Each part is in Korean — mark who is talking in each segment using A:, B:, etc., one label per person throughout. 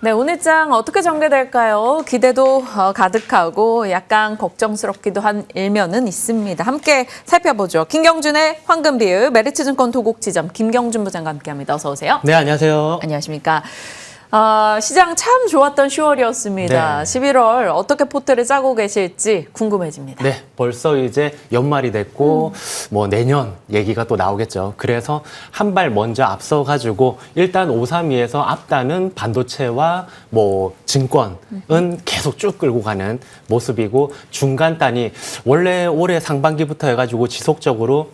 A: 네, 오늘 장 어떻게 전개될까요? 기대도 가득하고 약간 걱정스럽기도 한 일면은 있습니다. 함께 살펴보죠. 김경준의 황금 비율 메리츠증권 도곡지점 김경준 부장과 함께합니다. 어서 오세요.
B: 네, 안녕하세요.
A: 안녕하십니까. 시장 참 좋았던 10월이었습니다.
B: 네.
A: 11월 어떻게 포트를 짜고 계실지 궁금해집니다.
B: 네, 벌써 이제 연말이 됐고 뭐 내년 얘기가 또 나오겠죠. 그래서 한 발 먼저 앞서가지고 일단 532에서 앞단은 반도체와 뭐 증권은 계속 쭉 끌고 가는 모습이고 중간 단이 원래 올해 상반기부터 해가지고 지속적으로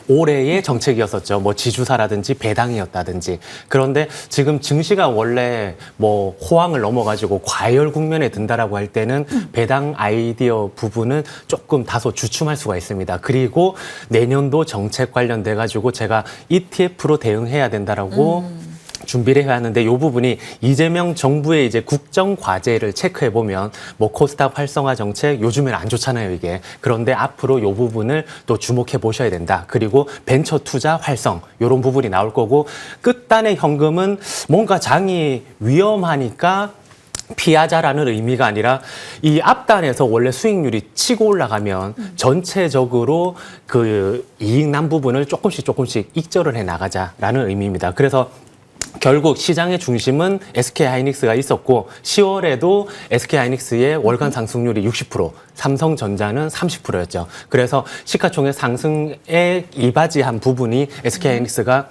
B: 올해의 정책이었었죠. 뭐 지주사라든지 배당이었다든지. 그런데 지금 증시가 원래 뭐 호황을 넘어가지고 과열 국면에 든다라고 할 때는 배당 아이디어 부분은 조금 다소 주춤할 수가 있습니다. 그리고 내년도 정책 관련돼 가지고 제가 ETF로 대응해야 된다라고 준비를 해야 하는데 이 부분이 이재명 정부의 이제 국정 과제를 체크해 보면 뭐 코스닥 활성화 정책 요즘엔 안 좋잖아요, 이게. 그런데 앞으로 이 부분을 또 주목해 보셔야 된다. 그리고 벤처 투자 활성 이런 부분이 나올 거고 끝단의 현금은 뭔가 장이 위험하니까 피하자라는 의미가 아니라 이 앞단에서 원래 수익률이 치고 올라가면 전체적으로 그 이익 난 부분을 조금씩 익절을 해 나가자라는 의미입니다. 그래서 결국 시장의 중심은 SK하이닉스가 있었고 10월에도 SK하이닉스의 월간 상승률이 60%, 삼성전자는 30%였죠. 그래서 시가총액 상승에 이바지한 부분이 SK하이닉스가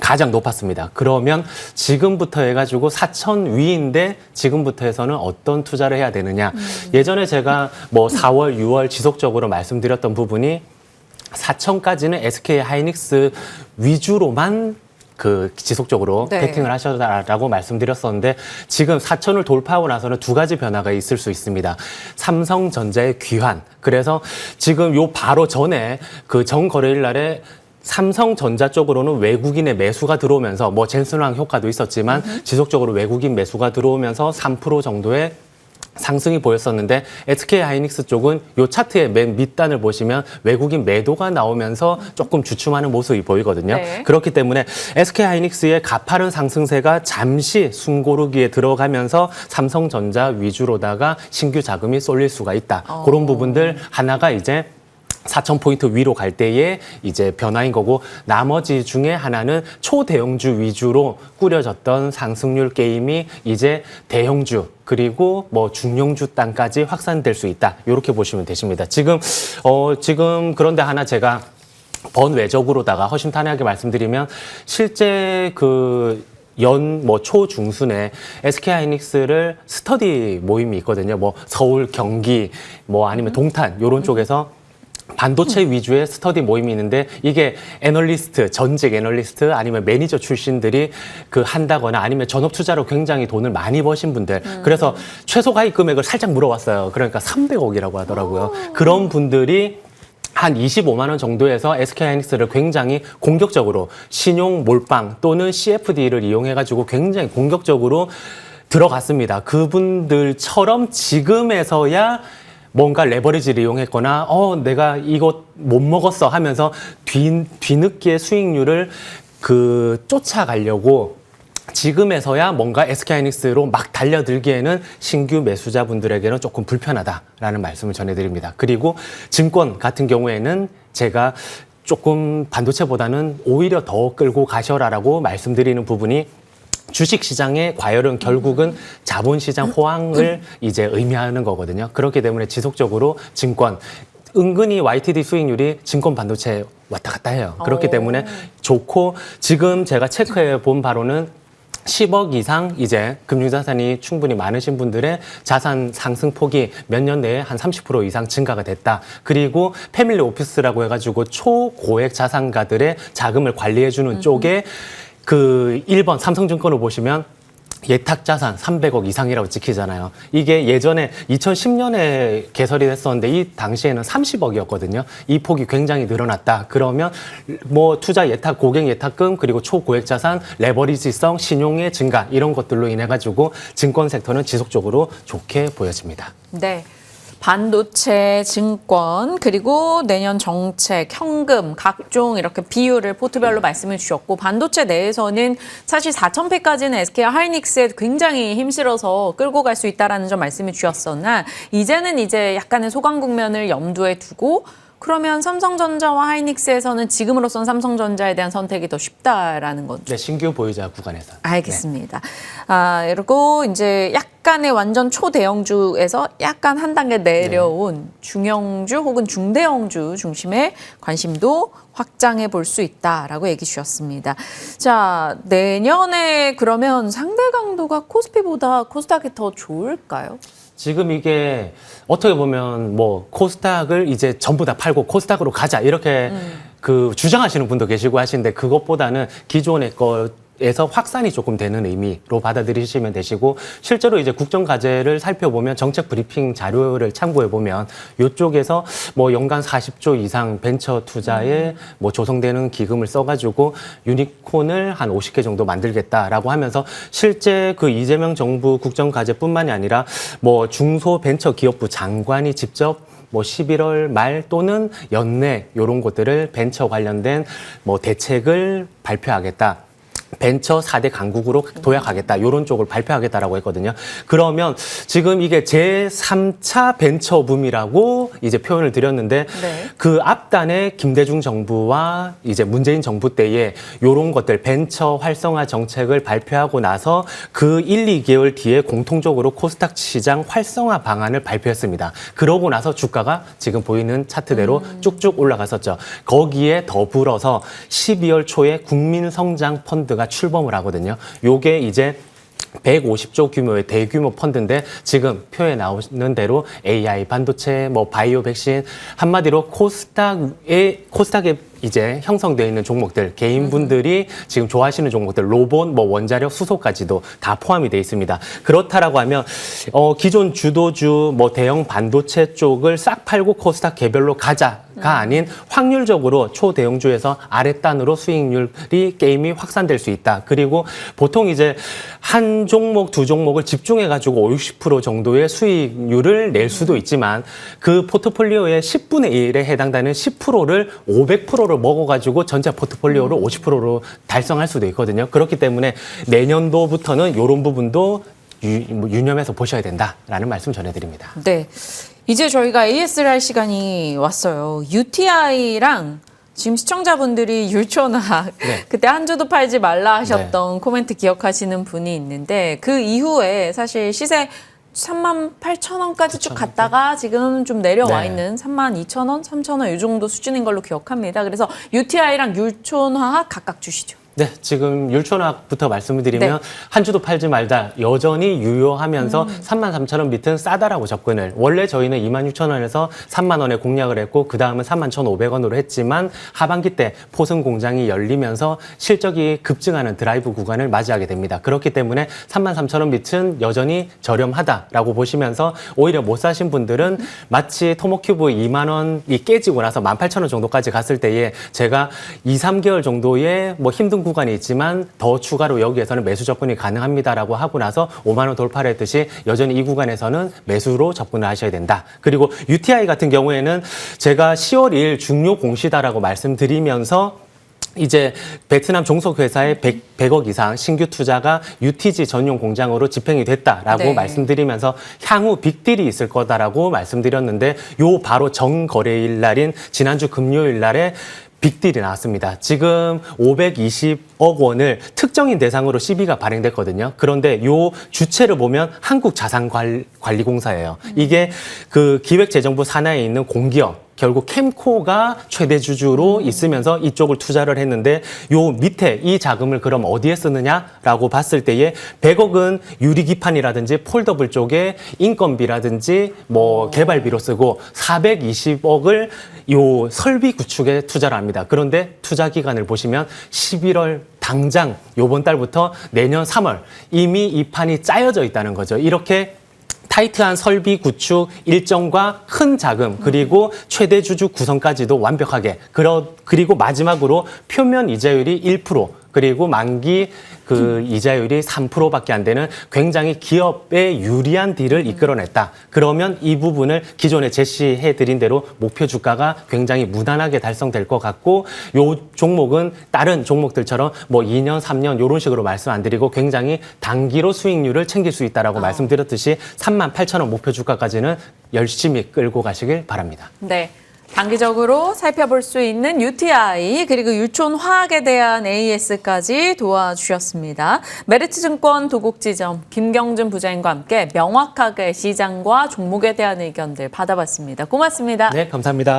B: 가장 높았습니다. 그러면 지금부터 해가지고 4천 위인데 지금부터 해서는 어떤 투자를 해야 되느냐. 예전에 제가 뭐 4월, 6월 지속적으로 말씀드렸던 부분이 4천까지는 SK하이닉스 위주로만 그 지속적으로
A: 네.
B: 베팅을 하셔라라고 말씀드렸었는데 지금 4천을 돌파하고 나서는 두 가지 변화가 있을 수 있습니다. 삼성전자의 귀환. 그래서 지금 요 바로 전에 그 전 거래일 날에 삼성전자 쪽으로는 외국인의 매수가 들어오면서 뭐 젠슨왕 효과도 있었지만 지속적으로 외국인 매수가 들어오면서 3% 정도의 상승이 보였었는데 SK하이닉스 쪽은 요 차트의 맨 밑단을 보시면 외국인 매도가 나오면서 조금 주춤하는 모습이 보이거든요.
A: 네.
B: 그렇기 때문에 SK하이닉스의 가파른 상승세가 잠시 숨고르기에 들어가면서 삼성전자 위주로다가 신규 자금이 쏠릴 수가 있다. 그런 부분들 하나가 이제 4,000포인트 위로 갈 때의 이제 변화인 거고 나머지 중에 하나는 초대형주 위주로 꾸려졌던 상승률 게임이 이제 대형주 그리고 뭐 중형주 땅까지 확산될 수 있다. 이렇게 보시면 되십니다. 지금 그런데 하나 제가 번외적으로다가 허심탄회하게 말씀드리면 실제 그 뭐 초중순에 SK하이닉스를 스터디 모임이 있거든요. 뭐 서울, 경기, 뭐 아니면 동탄 이런 쪽에서 반도체 위주의 스터디 모임이 있는데 이게 애널리스트, 전직 애널리스트 아니면 매니저 출신들이 그 한다거나 아니면 전업 투자로 굉장히 돈을 많이 버신 분들. 그래서 최소 가입 금액을 살짝 물어봤어요. 그러니까 300억이라고 하더라고요. 그런 분들이 한 25만 원 정도에서 SK하이닉스를 굉장히 공격적으로 신용 몰빵 또는 CFD를 이용해가지고 굉장히 공격적으로 들어갔습니다. 그분들처럼 지금에서야 뭔가 레버리지를 이용했거나 내가 이거 못 먹었어 하면서 뒤늦게 수익률을 쫓아가려고 지금에서야 뭔가 SK하이닉스로 막 달려들기에는 신규 매수자분들에게는 조금 불편하다라는 말씀을 전해드립니다. 그리고 증권 같은 경우에는 제가 조금 반도체보다는 오히려 더 끌고 가셔라라고 말씀드리는 부분이 주식시장의 과열은 결국은 자본시장 호황을 이제 의미하는 거거든요. 그렇기 때문에 지속적으로 증권, 은근히 YTD 수익률이 증권 반도체 왔다 갔다 해요. 그렇기 때문에 좋고 지금 제가 체크해 본 바로는 10억 이상 이제 금융자산이 충분히 많으신 분들의 자산 상승폭이 몇 년 내에 한 30% 이상 증가가 됐다. 그리고 패밀리 오피스라고 해가지고 초고액 자산가들의 자금을 관리해주는 쪽에 그 1번 삼성증권을 보시면 예탁자산 300억 이상이라고 찍히잖아요. 이게 예전에 2010년에 개설이 됐었는데 이 당시에는 30억이었거든요. 이 폭이 굉장히 늘어났다. 그러면 뭐 투자 예탁, 고객 예탁금 그리고 초고액 자산, 레버리지성, 신용의 증가 이런 것들로 인해 가지고 증권 섹터는 지속적으로 좋게 보여집니다.
A: 네. 반도체, 증권, 그리고 내년 정책, 현금, 각종 이렇게 비율을 포트별로 말씀해 주셨고, 반도체 내에서는 사실 4,000패까지는 SK 하이닉스에 굉장히 힘실어서 끌고 갈 수 있다라는 점 말씀해 주셨으나, 이제는 이제 약간의 소강 국면을 염두에 두고, 그러면 삼성전자와 하이닉스에서는 지금으로선 삼성전자에 대한 선택이 더 쉽다라는 거죠.
B: 네, 신규 보유자 구간에서.
A: 알겠습니다. 그리고 이제 약간의 완전 초대형주에서 약간 한 단계 내려온 중형주 혹은 중대형주 중심의 관심도 확장해 볼 수 있다라고 얘기 주셨습니다. 자, 내년에 그러면 상대 강도가 코스피보다 코스닥이 더 좋을까요?
B: 지금 이게 어떻게 보면 뭐 코스닥을 이제 전부 다 팔고 코스닥으로 가자 이렇게 그 주장하시는 분도 계시고 하시는데, 그것보다는 기존의 거에서 확산이 조금 되는 의미로 받아들이시면 되시고, 실제로 이제 국정과제를 살펴보면 정책 브리핑 자료를 참고해 보면 이쪽에서 뭐 연간 40조 이상 벤처 투자에 뭐 조성되는 기금을 써가지고 유니콘을 한 50개 정도 만들겠다라고 하면서, 실제 그 이재명 정부 국정과제뿐만이 아니라 뭐 중소벤처기업부 장관이 직접 뭐 11월 말 또는 연내 이런 것들을 벤처 관련된 뭐 대책을 발표하겠다. 벤처 4대 강국으로 도약하겠다. 이런 쪽을 발표하겠다라고 했거든요. 그러면 지금 이게 제3차 벤처 붐이라고 이제 표현을 드렸는데,
A: 네.
B: 그 앞단에 김대중 정부와 이제 문재인 정부 때에 이런 것들 벤처 활성화 정책을 발표하고 나서 그 1, 2개월 뒤에 공통적으로 코스닥 시장 활성화 방안을 발표했습니다. 그러고 나서 주가가 지금 보이는 차트대로 쭉쭉 올라갔었죠. 거기에 더불어서 12월 초에 국민성장 펀드가 출범을 하거든요. 요게 이제 150조 규모의 대규모 펀드인데, 지금 표에 나오는 대로 AI, 반도체, 뭐 바이오 백신, 한마디로 코스닥에 이제 형성되어 있는 종목들, 개인분들이 지금 좋아하시는 종목들, 로봇, 뭐 원자력, 수소까지도 다 포함이 되어 있습니다. 그렇다라고 하면 기존 주도주, 뭐 대형 반도체 쪽을 싹 팔고 코스닥 개별로 가자가 아닌, 확률적으로 초대형주에서 아랫단으로 수익률이 게임이 확산될 수 있다. 그리고 보통 이제 한 종목, 두 종목을 집중해가지고 50, 60% 정도의 수익률을 낼 수도 있지만, 그 포트폴리오의 10분의 1에 해당되는 10%를 500%로 먹어가지고 전체 포트폴리오를 50%로 달성할 수도 있거든요. 그렇기 때문에 내년도부터는 이런 부분도 유념해서 보셔야 된다라는 말씀 전해드립니다.
A: 네. 이제 저희가 AS를 할 시간이 왔어요. UTI랑 지금 시청자분들이 율촌학,
B: 네.
A: 그때 한 주도 팔지 말라 하셨던 코멘트 기억하시는 분이 있는데, 그 이후에 사실 시세 38,000원까지 쭉 갔다가 지금 좀 내려와
B: 네.
A: 있는 32,000원, 3,000원 이 정도 수준인 걸로 기억합니다. 그래서 UTI랑 율촌화학 각각 주시죠.
B: 네, 지금 율촌학부터 말씀을 드리면
A: 네.
B: 한 주도 팔지 말다 여전히 유효하면서 33,000원 밑은 싸다라고 접근을, 원래 저희는 26,000원에서 3만 원에 공략을 했고 그 다음은 31,500원으로 했지만, 하반기 때 포승 공장이 열리면서 실적이 급증하는 드라이브 구간을 맞이하게 됩니다. 그렇기 때문에 33,000원 밑은 여전히 저렴하다라고 보시면서, 오히려 못 사신 분들은 마치 토모큐브 2만 원이 깨지고 나서 18,000원 정도까지 갔을 때에 제가 2, 3개월 정도의 뭐 힘든 구간이 있지만 더 추가로 여기에서는 매수 접근이 가능합니다라고 하고 나서 5만 원 돌파를 했듯이, 여전히 이 구간에서는 매수로 접근을 하셔야 된다. 그리고 UTI 같은 경우에는 제가 10월 2일 중요 공시다라고 말씀드리면서, 이제 베트남 종속회사의 100억 이상 신규 투자가 UTG 전용 공장으로 집행이 됐다라고
A: 네.
B: 말씀드리면서, 향후 빅딜이 있을 거다라고 말씀드렸는데, 요 바로 정거래일 날인 지난주 금요일 날에 빅딜이 나왔습니다. 지금 520억 원을 특정인 대상으로 CB가 발행됐거든요. 그런데 요 주체를 보면 한국자산관리공사예요. 이게 그 기획재정부 산하에 있는 공기업, 결국 캠코가 최대 주주로 있으면서 이쪽을 투자를 했는데, 요 밑에 이 자금을 그럼 어디에 쓰느냐라고 봤을 때에 100억은 유리기판이라든지 폴더블 쪽에 인건비라든지 뭐 개발비로 쓰고, 420억을 요 설비 구축에 투자를 합니다. 그런데 투자 기간을 보시면 11월 당장 요번 달부터 내년 3월 이미 이 판이 짜여져 있다는 거죠. 이렇게 타이트한 설비 구축 일정과 큰 자금, 그리고 최대 주주 구성까지도 완벽하게, 그리고 마지막으로 표면 이자율이 1%, 그리고 만기 그 이자율이 3%밖에 안 되는 굉장히 기업에 유리한 딜을 이끌어냈다. 그러면 이 부분을 기존에 제시해드린 대로 목표 주가가 굉장히 무난하게 달성될 것 같고 요 종목은 다른 종목들처럼 뭐 2년, 3년 이런 식으로 말씀 안 드리고 굉장히 단기로 수익률을 챙길 수 있다라고 말씀드렸듯이 38,000원 목표 주가까지는 열심히 끌고 가시길 바랍니다.
A: 네. 단기적으로 살펴볼 수 있는 UTI 그리고 유촌화학에 대한 AS까지 도와주셨습니다. 메리츠증권 도곡지점 김경준 부장님과 함께 명확하게 시장과 종목에 대한 의견들 받아봤습니다. 고맙습니다.
B: 네, 감사합니다.